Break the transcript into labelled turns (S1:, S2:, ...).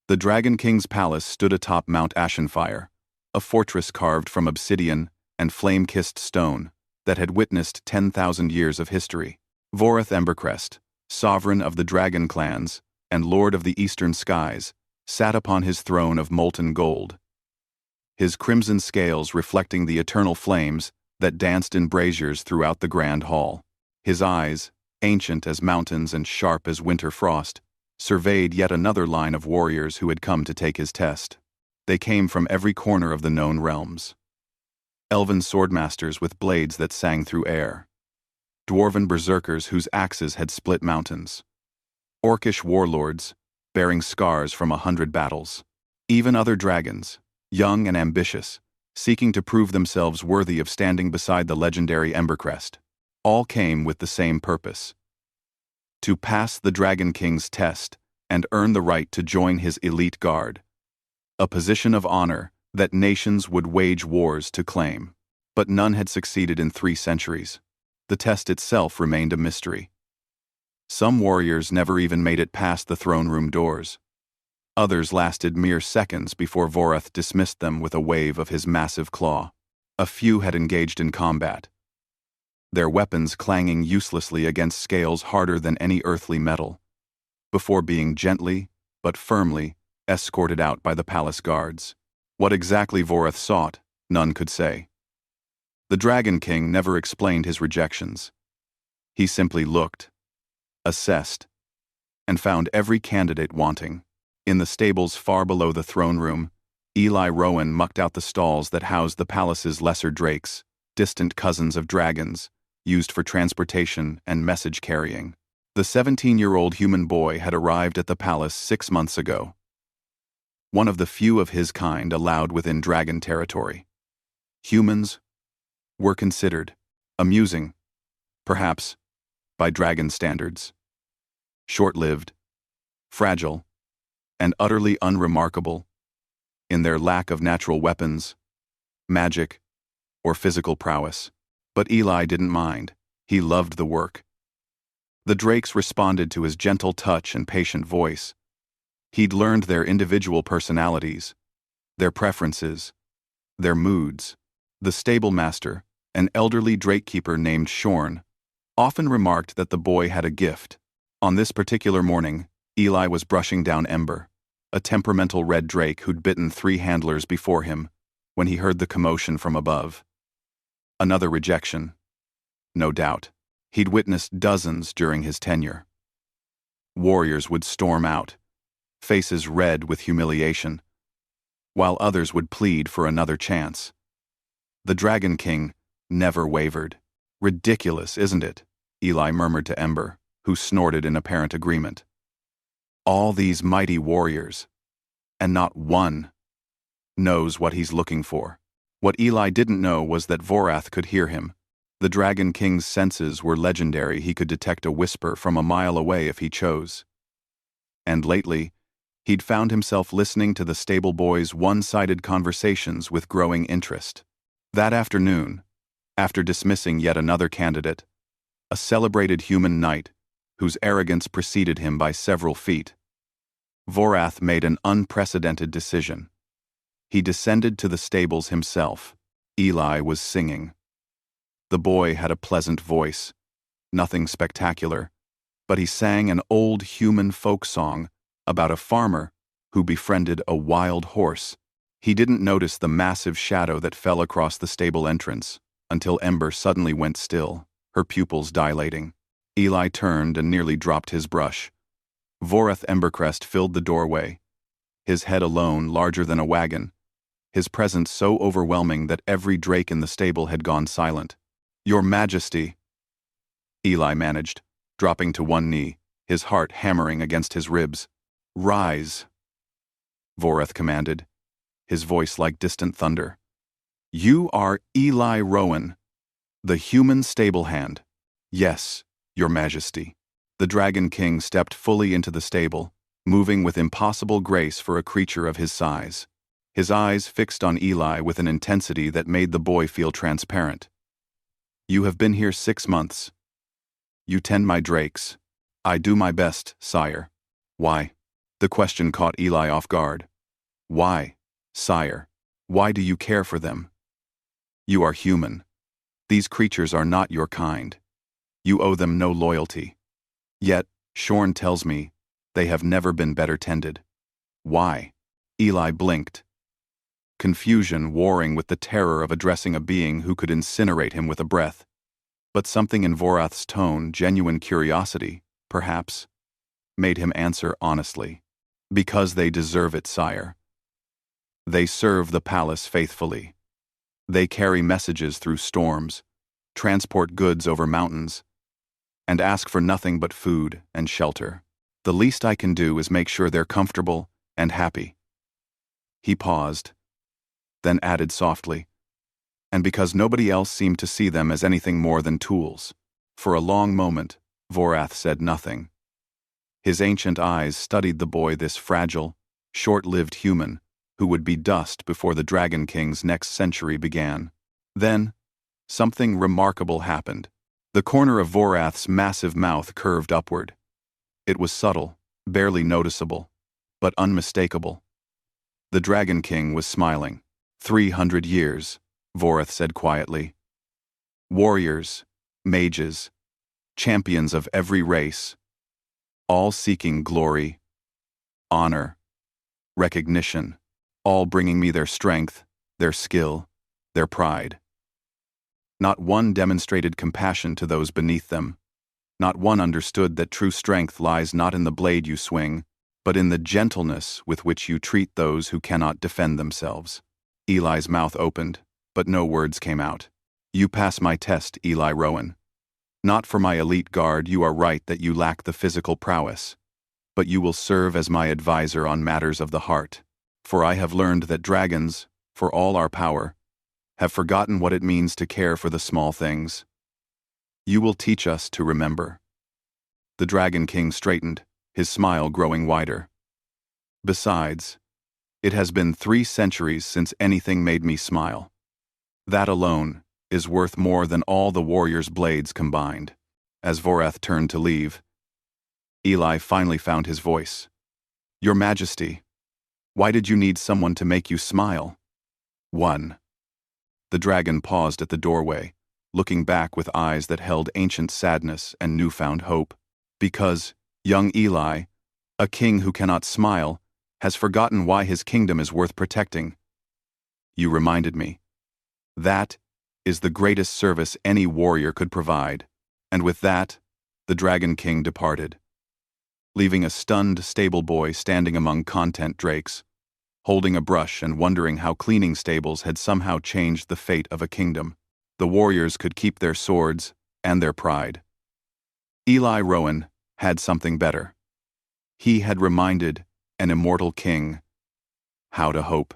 S1: The Dragon King's palace stood atop Mount Ashenfire, a fortress carved from obsidian and flame-kissed stone that had witnessed 10,000 years of history. Vorath Embercrest, sovereign of the dragon clans and lord of the eastern skies, sat upon his throne of molten gold, his crimson scales reflecting the eternal flames that danced in braziers throughout the grand hall. His eyes, ancient as mountains and sharp as winter frost, surveyed yet another line of warriors who had come to take his test. They came from every corner of the known realms. Elven swordmasters with blades that sang through air. Dwarven berserkers whose axes had split mountains. Orcish warlords, bearing scars from 100 battles. Even other dragons, young and ambitious, seeking to prove themselves worthy of standing beside the legendary Embercrest. All came with the same purpose: to pass the Dragon King's test and earn the right to join his elite guard. A position of honor that nations would wage wars to claim. But none had succeeded in 3 centuries. The test itself remained a mystery. Some warriors never even made it past the throne room doors. Others lasted mere seconds before Vorath dismissed them with a wave of his massive claw. A few had engaged in combat, their weapons clanging uselessly against scales harder than any earthly metal, before being gently, but firmly, escorted out by the palace guards. What exactly Vorath sought, none could say. The Dragon King never explained his rejections. He simply looked, assessed, and found every candidate wanting. In the stables far below the throne room, Eli Rowan mucked out the stalls that housed the palace's lesser drakes, distant cousins of dragons, used for transportation and message carrying. The 17-year-old human boy had arrived at the palace 6 months ago. One of the few of his kind allowed within dragon territory. Humans were considered amusing, perhaps, by dragon standards. Short-lived, fragile, and utterly unremarkable in their lack of natural weapons, magic, or physical prowess. But Eli didn't mind. He loved the work. The drakes responded to his gentle touch and patient voice. He'd learned their individual personalities, their preferences, their moods. The stable master, an elderly drakekeeper named Shorn, often remarked that the boy had a gift. On this particular morning, Eli was brushing down Ember, a temperamental red drake who'd bitten 3 handlers before him, when he heard the commotion from above. Another rejection. No doubt. He'd witnessed dozens during his tenure. Warriors would storm out, faces red with humiliation, while others would plead for another chance. The Dragon King never wavered. Ridiculous, isn't it? Eli murmured to Ember, who snorted in apparent agreement. All these mighty warriors, and not one knows what he's looking for. What Eli didn't know was that Vorath could hear him. The Dragon King's senses were legendary. He could detect a whisper from a mile away if he chose. And lately, he'd found himself listening to the stable boy's one-sided conversations with growing interest. That afternoon, after dismissing yet another candidate, a celebrated human knight whose arrogance preceded him by several feet, Vorath made an unprecedented decision. He descended to the stables himself. Eli was singing. The boy had a pleasant voice, nothing spectacular, but he sang an old human folk song about a farmer who befriended a wild horse. He didn't notice the massive shadow that fell across the stable entrance until Ember suddenly went still, her pupils dilating. Eli turned and nearly dropped his brush. Vorath Embercrest filled the doorway, his head alone larger than a wagon, his presence so overwhelming that every drake in the stable had gone silent. "Your Majesty," Eli managed, dropping to one knee, his heart hammering against his ribs. "Rise," Vorath commanded, his voice like distant thunder. "You are Eli Rowan, the human stable hand." "Yes, Your Majesty." The Dragon King stepped fully into the stable, moving with impossible grace for a creature of his size. His eyes fixed on Eli with an intensity that made the boy feel transparent. "You have been here 6 months. You tend my drakes." "I do my best, sire." "Why?" The question caught Eli off guard. Why, sire? Why do you care for them? You are human. These creatures are not your kind. You owe them no loyalty. Yet, Shorn tells me, they have never been better tended. Why? Eli blinked, confusion warring with the terror of addressing a being who could incinerate him with a breath. But something in Vorath's tone, genuine curiosity, perhaps, made him answer honestly. Because they deserve it, sire. They serve the palace faithfully. They carry messages through storms, transport goods over mountains, and ask for nothing but food and shelter. The least I can do is make sure they're comfortable and happy. He paused, then added softly, and because nobody else seemed to see them as anything more than tools. For a long moment, Vorath said nothing. His ancient eyes studied the boy, this fragile, short-lived human, who would be dust before the Dragon King's next century began. Then, something remarkable happened. The corner of Vorath's massive mouth curved upward. It was subtle, barely noticeable, but unmistakable. The Dragon King was smiling. 300 years, Vorath said quietly. Warriors, mages, champions of every race, all seeking glory, honor, recognition, all bringing me their strength, their skill, their pride. Not one demonstrated compassion to those beneath them. Not one understood that true strength lies not in the blade you swing, but in the gentleness with which you treat those who cannot defend themselves. Eli's mouth opened, but no words came out. You pass my test, Eli Rowan. Not for my elite guard, you are right that you lack the physical prowess, but you will serve as my advisor on matters of the heart. For I have learned that dragons, for all our power, have forgotten what it means to care for the small things. You will teach us to remember. The Dragon King straightened, his smile growing wider. Besides, it has been 3 centuries since anything made me smile. That alone is worth more than all the warriors' blades combined. As Vorath turned to leave, Eli finally found his voice. Your Majesty, why did you need someone to make you smile? 1. The dragon paused at the doorway, looking back with eyes that held ancient sadness and newfound hope. Because, young Eli, a king who cannot smile, has forgotten why his kingdom is worth protecting. You reminded me. That is the greatest service any warrior could provide, and with that, the Dragon King departed, leaving a stunned stable boy standing among content drakes, holding a brush and wondering how cleaning stables had somehow changed the fate of a kingdom. The warriors could keep their swords and their pride. Eli Rowan had something better. He had reminded an immortal king how to hope.